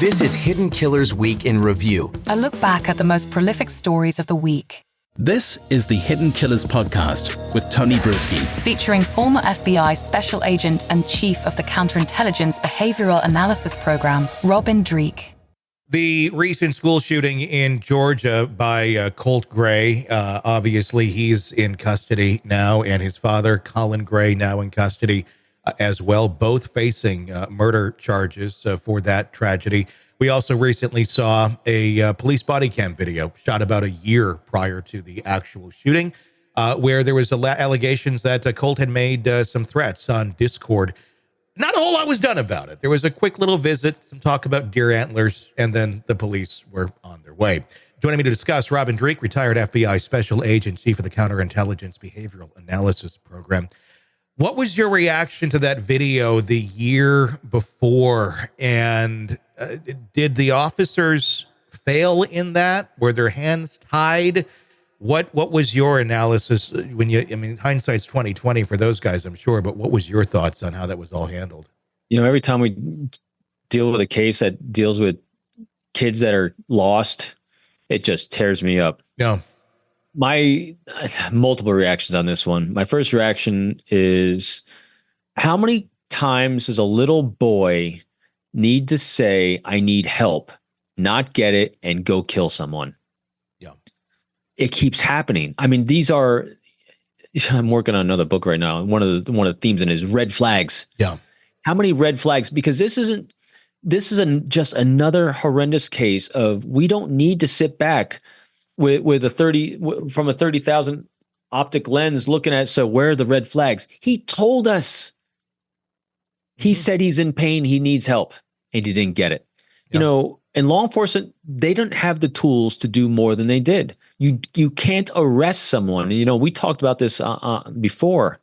This is Hidden Killers Week in Review. A look back at the most prolific stories of the week. This is the Hidden Killers podcast with Tony Brueski. Featuring former FBI Special Agent and Chief of the Counterintelligence Behavioral Analysis Program, Robin Dreeke. The recent school shooting in Georgia by Colt Gray, obviously he's in custody now, and his father, Colin Gray, now in custody as well, both facing murder charges for that tragedy. We also recently saw a police body cam video shot about a year prior to the actual shooting, where there was allegations that Colt had made some threats on Discord. Not a whole lot was done about it. There was a quick little visit, some talk about deer antlers, and then the police were on their way. Joining me to discuss, Robin Dreeke, retired FBI Special Agent, Chief of the Counterintelligence Behavioral Analysis Program. What was your reaction to that video the year before? And did the officers fail in that? Were their hands tied? What was your analysis when hindsight's 20/20 for those guys, I'm sure, but what was your thoughts on how that was all handled? Every time we deal with a case that deals with kids that are lost, it just tears me up. Yeah. My multiple reactions on this one. My first reaction is, how many times does a little boy need to say, I need help, not get it, and go kill someone? Yeah. It keeps happening. I'm working on another book right now, and one of the themes in it is red flags. Yeah. How many red flags? Because this is just another horrendous case of, we don't need to sit back with a 30,000 optic lens looking at, so where are the red flags? He told us. He said he's in pain, he needs help, and he didn't get it. Yep. In law enforcement, they don't have the tools to do more than they did. You can't arrest someone. We talked about this before.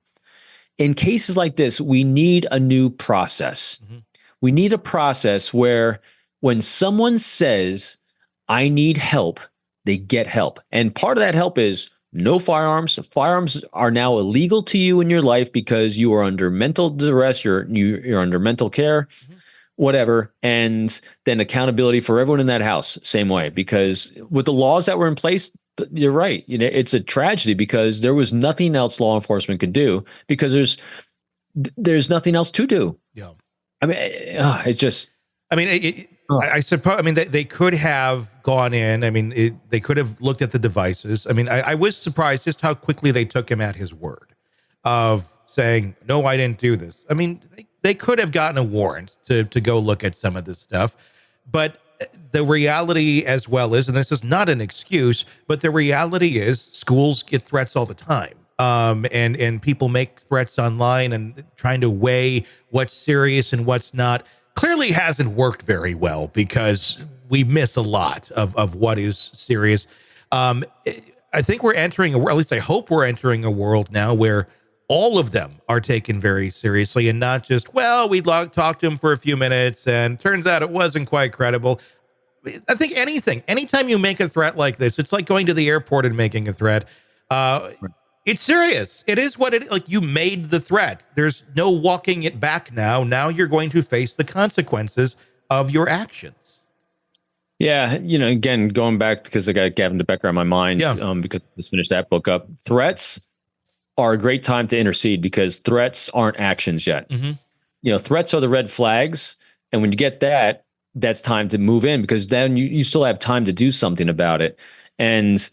In cases like this, we need a new process. Mm-hmm. We need a process where when someone says, I need help, they get help. And part of that help is no firearms. Firearms are now illegal to you in your life because you are under mental duress, you're under mental care, whatever. And then accountability for everyone in that house, same way. Because with the laws that were in place, you're right. It's a tragedy because there was nothing else law enforcement could do because there's nothing else to do. Yeah. It's just. I suppose, they could have gone in. They could have looked at the devices. I was surprised just how quickly they took him at his word of saying, no, I didn't do this. They could have gotten a warrant to go look at some of this stuff. But the reality as well is, and this is not an excuse, but the reality is schools get threats all the time. And people make threats online, and trying to weigh what's serious and what's not clearly hasn't worked very well because we miss a lot of what is serious. I think we're entering, or at least I hope we're entering, a world now where all of them are taken very seriously and not just, well, we talked to him for a few minutes and turns out it wasn't quite credible. I think anytime you make a threat like this, it's like going to the airport and making a threat. It's serious. It is what you made the threat. There's no walking it back now. Now you're going to face the consequences of your actions. Yeah. Again, going back, because I got Gavin DeBecker on my mind, because I just finished that book up. Threats are a great time to intercede because threats aren't actions yet. Mm-hmm. Threats are the red flags. And when you get that, that's time to move in because then you still have time to do something about it. And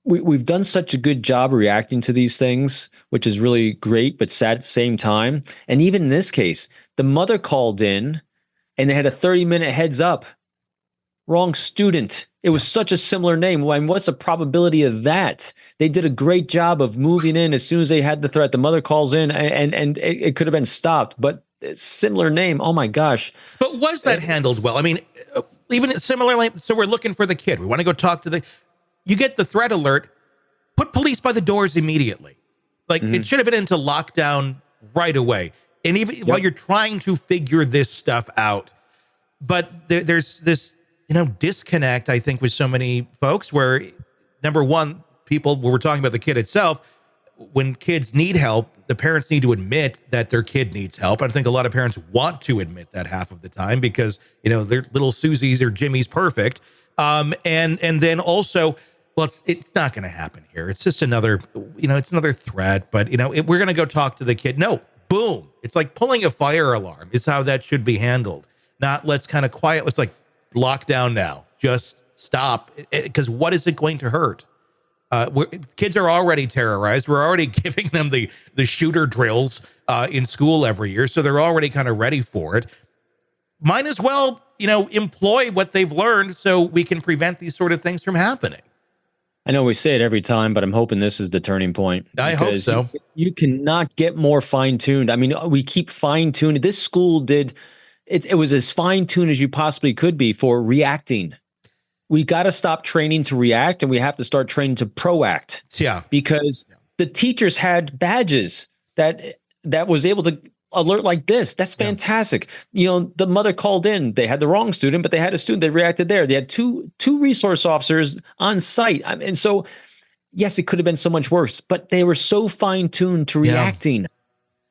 we've done such a good job reacting to these things, which is really great, but sad at the same time. And even in this case, the mother called in and they had a 30-minute heads up. Wrong student. It was such a similar name. What's the probability of that? They did a great job of moving in as soon as they had the threat. The mother calls in and it could have been stopped, but similar name. Oh my gosh. But was that handled well? Even similarly, so we're looking for the kid. We want to go talk to you get the threat alert, put police by the doors immediately. It should have been into lockdown right away. And even while you're trying to figure this stuff out, but there's this, disconnect, I think, with so many folks where, number one, people, when we're talking about the kid itself, when kids need help, the parents need to admit that their kid needs help. I think a lot of parents want to admit that half of the time because, their little Susie's or Jimmy's perfect. And then also, well, it's not going to happen here. It's just another, it's another threat. But, we're going to go talk to the kid. No, boom. It's like pulling a fire alarm is how that should be handled. Not let's kind of quiet. Let's like lock down now. Just stop. Because what is it going to hurt? Kids are already terrorized. We're already giving them the shooter drills in school every year. So they're already kind of ready for it. Might as well, employ what they've learned so we can prevent these sort of things from happening. I know we say it every time, but I'm hoping this is the turning point. I hope so. You cannot get more fine-tuned. I mean, we keep fine-tuned. This school did, it was as fine-tuned as you possibly could be for reacting. We got to stop training to react, and we have to start training to proact. Yeah. Because the teachers had badges that was able to alert like this. That's fantastic. The mother called in. They had the wrong student, but they had a student that reacted there. They had two resource officers on site. And so, yes, it could have been so much worse, but they were so fine-tuned to reacting.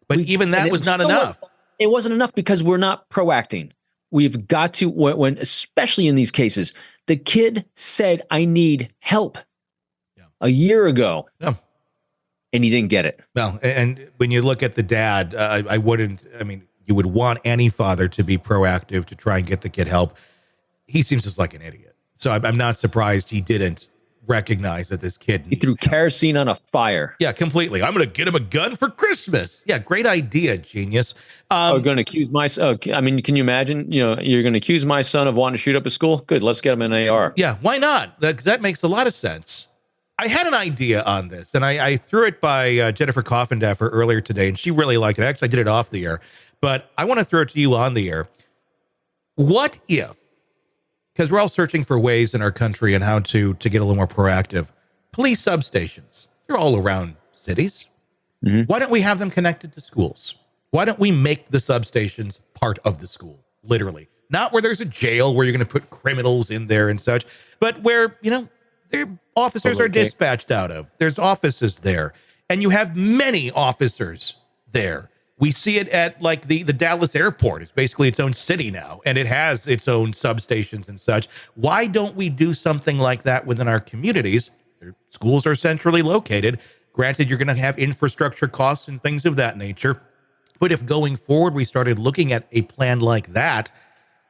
But even that was not enough. It wasn't enough because we're not proacting. We've got to, when especially in these cases, the kid said, I need help a year ago. Yeah. And he didn't get it. Well, and when you look at the dad, you would want any father to be proactive to try and get the kid help. He seems just like an idiot. So I'm not surprised he didn't recognize that this kid. He threw kerosene on a fire. Yeah, completely. I'm going to get him a gun for Christmas. Yeah, great idea, genius. We're going to accuse my son. Can you imagine? You're going to accuse my son of wanting to shoot up a school? Good, let's get him an AR. Yeah, why not? That makes a lot of sense. I had an idea on this, and I threw it by Jennifer Coffindaffer earlier today, and she really liked it. Actually, I did it off the air, but I want to throw it to you on the air. What if, because we're all searching for ways in our country and how to get a little more proactive, police substations, they're all around cities. Mm-hmm. Why don't we have them connected to schools? Why don't we make the substations part of the school, literally? Not where there's a jail where you're going to put criminals in there and such, but where, their officers are dispatched out of. There's offices there, and you have many officers there. We see it at like the Dallas airport. It's basically its own city now, and it has its own substations and such. Why don't we do something like that within our communities? Their schools are centrally located. Granted, you're going to have infrastructure costs and things of that nature. But if going forward, we started looking at a plan like that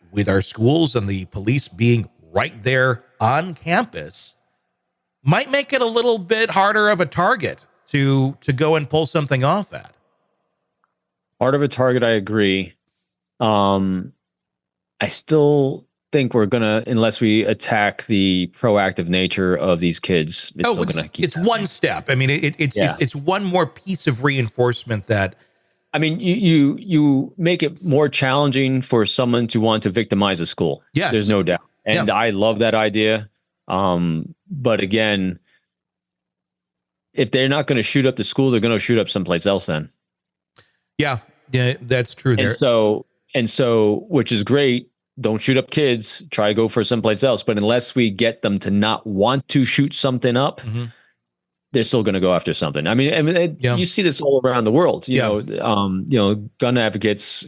with our schools and the police being right there on campus, might make it a little bit harder of a target to go and pull something off at. Part of a target, I agree. I still think we're gonna, unless we attack the proactive nature of these kids, it's one step. I mean, it's one more piece of reinforcement that. I mean, you make it more challenging for someone to want to victimize a school. Yes. There's no doubt, and I love that idea. But again, if they're not going to shoot up the school, they're going to shoot up someplace else then. Yeah, that's true there. And so, which is great. Don't shoot up kids, try to go for someplace else. But unless we get them to not want to shoot something up, they're still going to go after something. I mean, you see this all around the world, you know, gun advocates,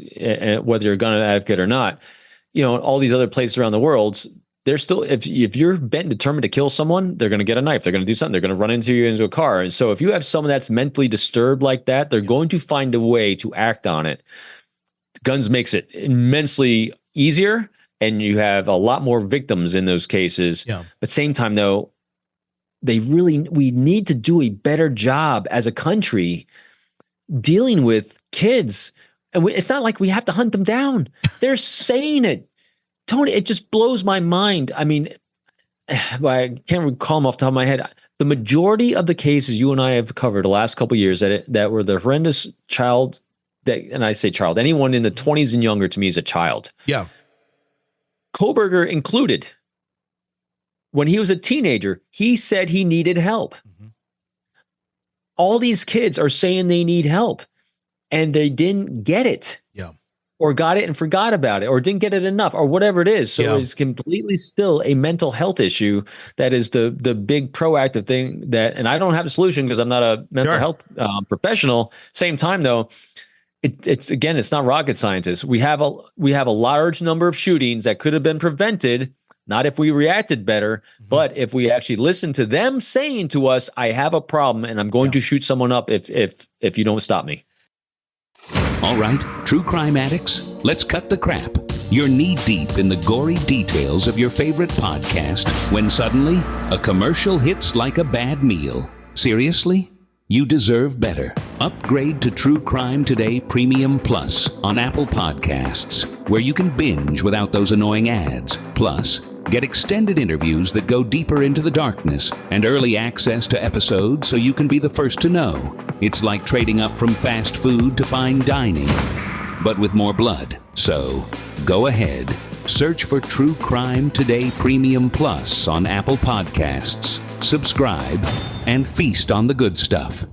whether you're a gun advocate or not, all these other places around the world, they're still, if you're bent and determined to kill someone, they're going to get a knife. They're going to do something. They're going to run into a car. And so if you have someone that's mentally disturbed like that, they're going to find a way to act on it. Guns makes it immensely easier, and you have a lot more victims in those cases. Yeah. But same time, though, we need to do a better job as a country dealing with kids. And it's not like we have to hunt them down. They're saying it. Tony, it just blows my mind. I mean, I can't recall them off the top of my head. The majority of the cases you and I have covered the last couple of years that were the horrendous child, and I say child, anyone in the 20s and younger to me is a child. Yeah. Koberger included. When he was a teenager, he said he needed help. Mm-hmm. All these kids are saying they need help, and they didn't get it. Yeah. or got it and forgot about it, or didn't get it enough, or whatever it is. So it's completely still a mental health issue that is the big proactive thing that, and I don't have a solution because I'm not a mental health professional. Same time though, it's again, it's not rocket scientists. We have a large number of shootings that could have been prevented, not if we reacted better, but if we actually listened to them saying to us, I have a problem and I'm going to shoot someone up if you don't stop me. All right, true crime addicts, let's cut the crap. You're knee-deep in the gory details of your favorite podcast when suddenly a commercial hits like a bad meal. Seriously? You deserve better. Upgrade to True Crime Today Premium Plus on Apple Podcasts, where you can binge without those annoying ads. Plus, get extended interviews that go deeper into the darkness and early access to episodes so you can be the first to know. It's like trading up from fast food to fine dining, but with more blood. So, go ahead. Search for True Crime Today Premium Plus on Apple Podcasts. Subscribe and feast on the good stuff.